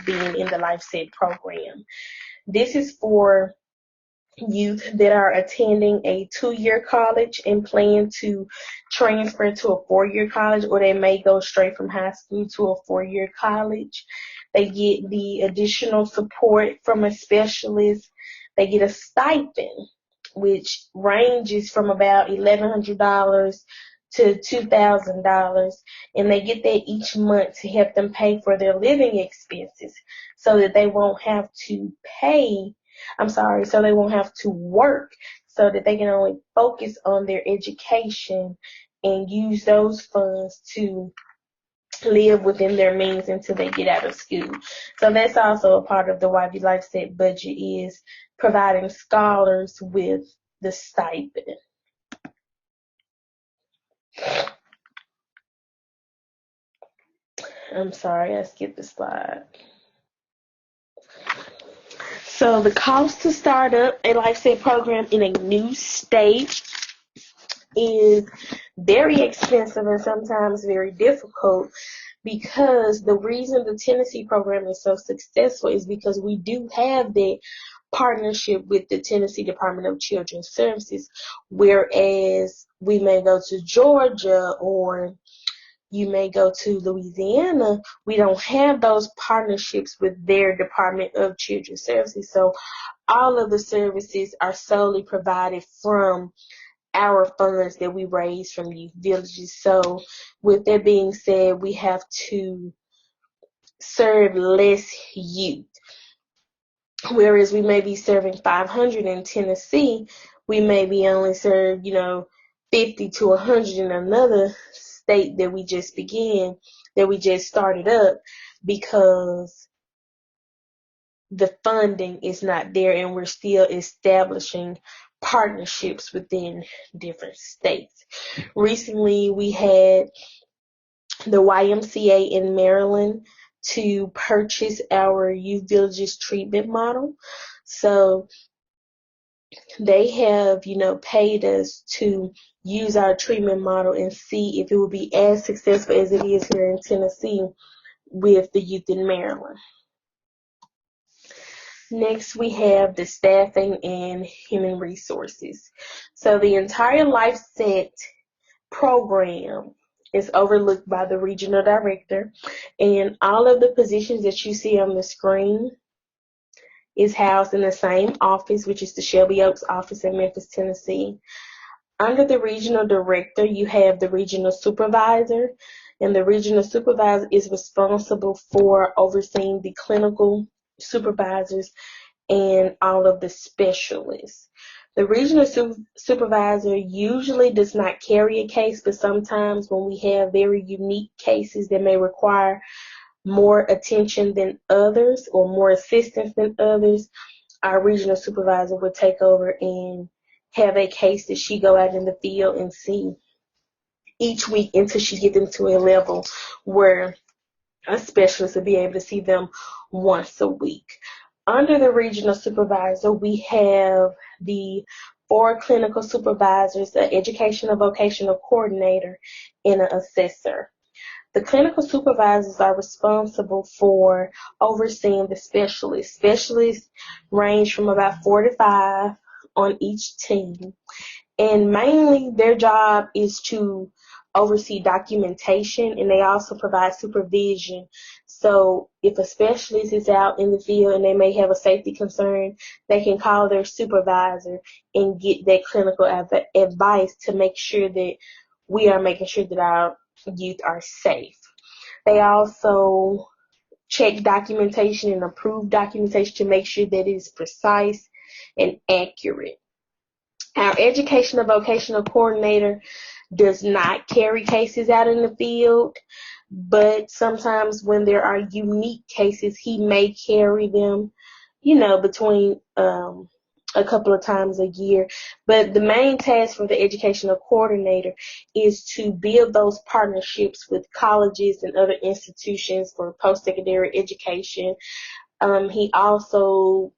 being in the LifeSet program. This is for youth that are attending a 2-year college and plan to transfer to a 4-year college, or they may go straight from high school to a 4-year college. They get the additional support from a specialist. They get a stipend, which ranges from about $1,100 to $2,000, and they get that each month to help them pay for their living expenses so that they won't have to work, so that they can only focus on their education and use those funds to live within their means until they get out of school. So that's also a part of the YVLifeSet budget, is providing scholars with the stipend. I'm sorry, I skipped the slide. So the cost to start up a LifeSet program in a new state is very expensive and sometimes very difficult, because the reason the Tennessee program is so successful is because we do have that partnership with the Tennessee Department of Children's Services, whereas we may go to Georgia or you may go to Louisiana, we don't have those partnerships with their Department of Children's Services. So all of the services are solely provided from our funds that we raise from youth villages. So with that being said, we have to serve less youth. Whereas we may be serving 500 in Tennessee, we may be only served, 50 to 100 in another state that we just started up, because the funding is not there and we're still establishing partnerships within different states. Recently, we had the YMCA in Maryland to purchase our youth villages treatment model. So they have, paid us to use our treatment model and see if it will be as successful as it is here in Tennessee with the youth in Maryland. Next, we have the staffing and human resources. So the entire LifeSet program is overlooked by the regional director, and all of the positions that you see on the screen is housed in the same office, which is the Shelby Oaks office in Memphis, Tennessee. Under the regional director, you have the regional supervisor, and the regional supervisor is responsible for overseeing the clinical supervisors and all of the specialists. The regional supervisor usually does not carry a case, but sometimes when we have very unique cases that may require more attention than others or more assistance than others, our regional supervisor will take over and have a case that she go out in the field and see each week until she gets them to a level where a specialist will be able to see them once a week. Under the regional supervisor, we have the 4 clinical supervisors, an educational vocational coordinator, and an assessor. The clinical supervisors are responsible for overseeing the specialists. Specialists range from about 4 to 5 on each team, and mainly their job is to oversee documentation, and they also provide supervision. So if a specialist is out in the field and they may have a safety concern, they can call their supervisor and get that clinical advice to make sure that we are making sure that our youth are safe. They also check documentation and approve documentation to make sure that it is precise and accurate. Our educational vocational coordinator does not carry cases out in the field, but sometimes when there are unique cases, he may carry them, between a couple of times a year. But the main task for the educational coordinator is to build those partnerships with colleges and other institutions for post-secondary education. He also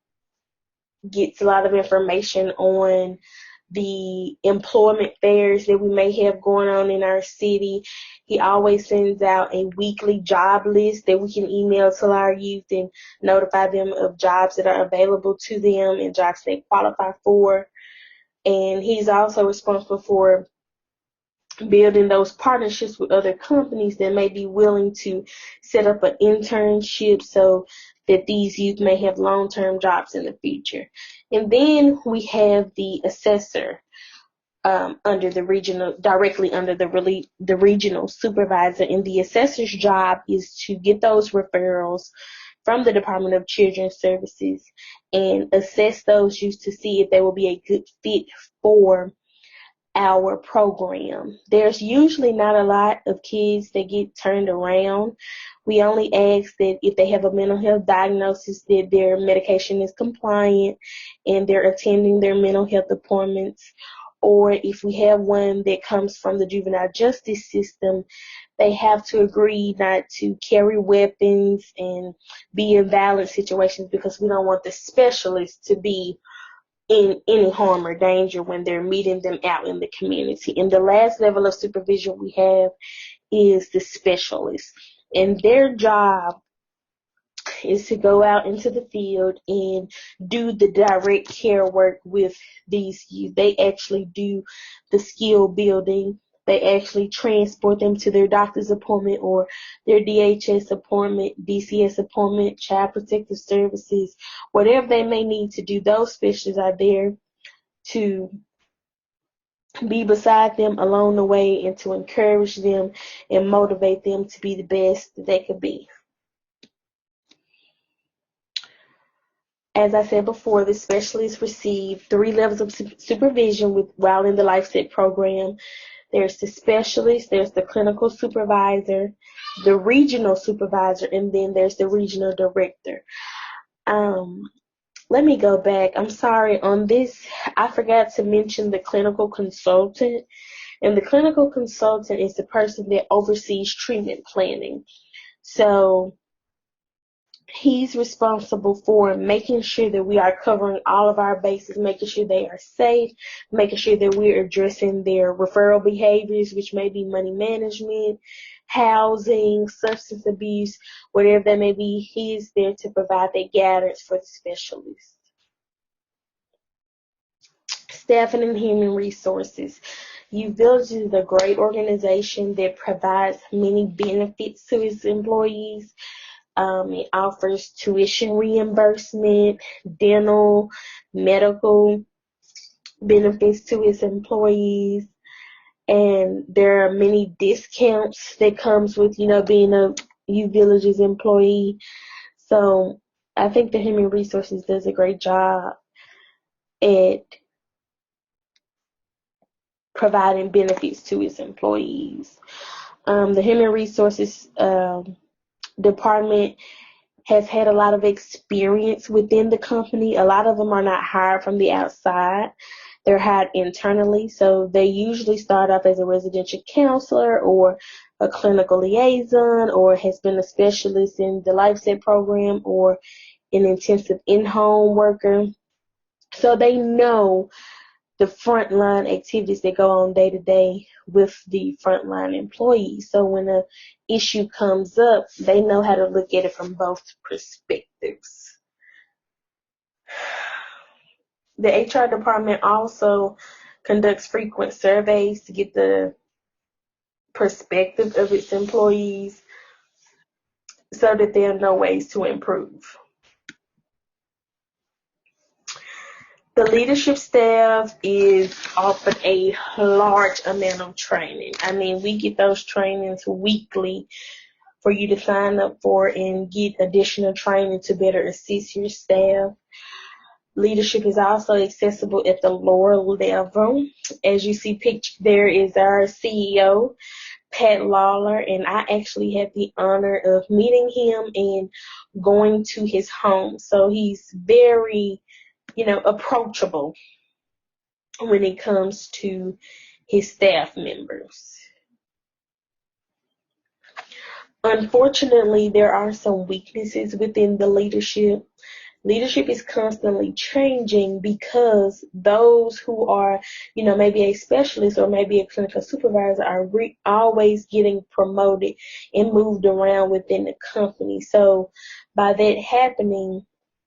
gets a lot of information on the employment fairs that we may have going on in our city. He always sends out a weekly job list that we can email to our youth and notify them of jobs that are available to them and jobs they qualify for. And he's also responsible for building those partnerships with other companies that may be willing to set up an internship so that these youth may have long-term jobs in the future. And then we have the assessor under the regional, directly under the regional supervisor. And the assessor's job is to get those referrals from the Department of Children's Services and assess those youth to see if they will be a good fit for our program. There's usually not a lot of kids that get turned around. We only ask that if they have a mental health diagnosis, that their medication is compliant and they're attending their mental health appointments. Or if we have one that comes from the juvenile justice system, they have to agree not to carry weapons and be in violent situations, because we don't want the specialists to be in any harm or danger when they're meeting them out in the community. And the last level of supervision we have is the specialist. And their job is to go out into the field and do the direct care work with these youth. They actually do the skill building. They actually transport them to their doctor's appointment or their DHS appointment, DCS appointment, Child Protective Services, whatever they may need to do. Those specialists are there to be beside them along the way and to encourage them and motivate them to be the best that they could be. As I said before, the specialists receive 3 levels of supervision while in the LifeSet program. There's the specialist, there's the clinical supervisor, the regional supervisor, and then there's the regional director. Let me go back. I'm sorry. On this, I forgot to mention the clinical consultant. And the clinical consultant is the person that oversees treatment planning. So he's responsible for making sure that we are covering all of our bases, making sure they are safe, making sure that we're addressing their referral behaviors, which may be money management, housing, substance abuse, whatever that may be. He's there to provide that guidance for the specialist. Staffing and human resources. YVLife is a great organization that provides many benefits to its employees. It offers tuition reimbursement, dental, medical benefits to its employees, and there are many discounts that comes with, being a YVLife employee. So I think the human resources does a great job at providing benefits to its employees. The human resources department has had a lot of experience within the company. A lot of them are not hired from the outside. They're hired internally. So they usually start off as a residential counselor or a clinical liaison, or has been a specialist in the LifeSet program, or an intensive in-home worker. So they know the frontline activities that go on day to day with the frontline employees. So when an issue comes up, they know how to look at it from both perspectives. The HR department also conducts frequent surveys to get the perspective of its employees so that they'll know ways to improve. The leadership staff is offered a large amount of training. I mean, we get those trainings weekly for you to sign up for and get additional training to better assist your staff. Leadership is also accessible at the lower level. As you see pictured, there is our CEO, Pat Lawler, and I actually had the honor of meeting him and going to his home. So he's very approachable when it comes to his staff members. Unfortunately, there are some weaknesses within the leadership. leadership is constantly changing because those who are, maybe a specialist or maybe a clinical supervisor are always getting promoted and moved around within the company. So by that happening,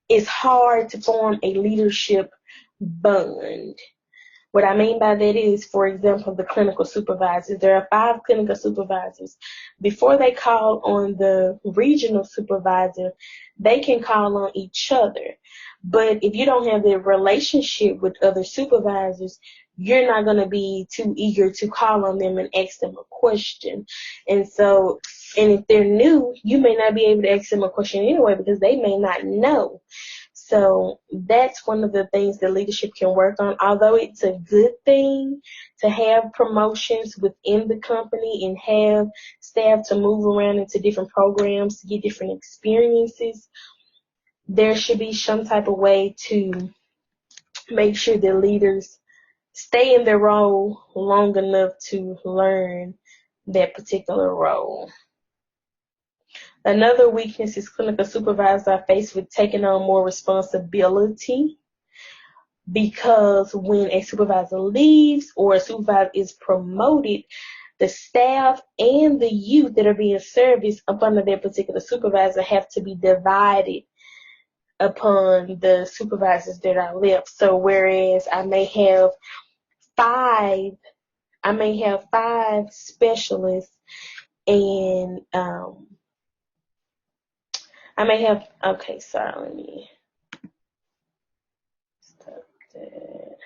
it's hard to form a leadership bond. What I mean by that is, for example, the clinical supervisors. There are 5 clinical supervisors. Before they call on the regional supervisor, they can call on each other. But if you don't have the relationship with other supervisors, you're not going to be too eager to call on them and ask them a question. And if they're new, you may not be able to ask them a question anyway because they may not know. So that's one of the things that leadership can work on. Although it's a good thing to have promotions within the company and have staff to move around into different programs to get different experiences, there should be some type of way to make sure that leaders stay in their role long enough to learn that particular role. Another weakness is clinical supervisors are faced with taking on more responsibility, because when a supervisor leaves or a supervisor is promoted, the staff and the youth that are being serviced up under their particular supervisor have to be divided upon the supervisors that are left. So whereas I may have five specialists, and let me stop that.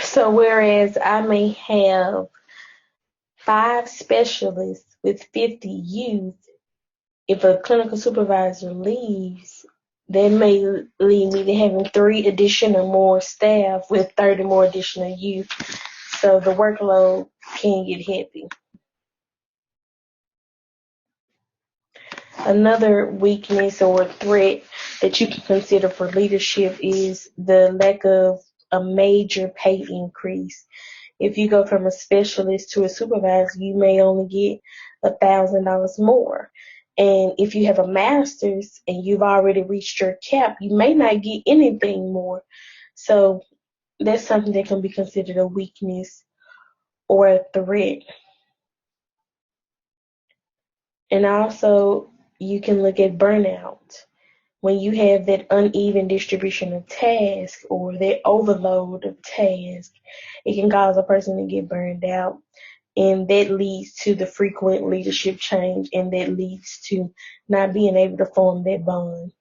So whereas I may have 5 specialists with 50 youth, if a clinical supervisor leaves, that may lead me to having 3 additional more staff with 30 more additional youth. So the workload can get heavy. Another weakness or threat that you can consider for leadership is the lack of a major pay increase. If you go from a specialist to a supervisor, you may only get $1,000 more. And if you have a master's and you've already reached your cap, you may not get anything more. So that's something that can be considered a weakness or a threat. And also, you can look at burnout. When you have that uneven distribution of tasks or that overload of tasks, it can cause a person to get burned out. And that leads to the frequent leadership change, and that leads to not being able to form that bond.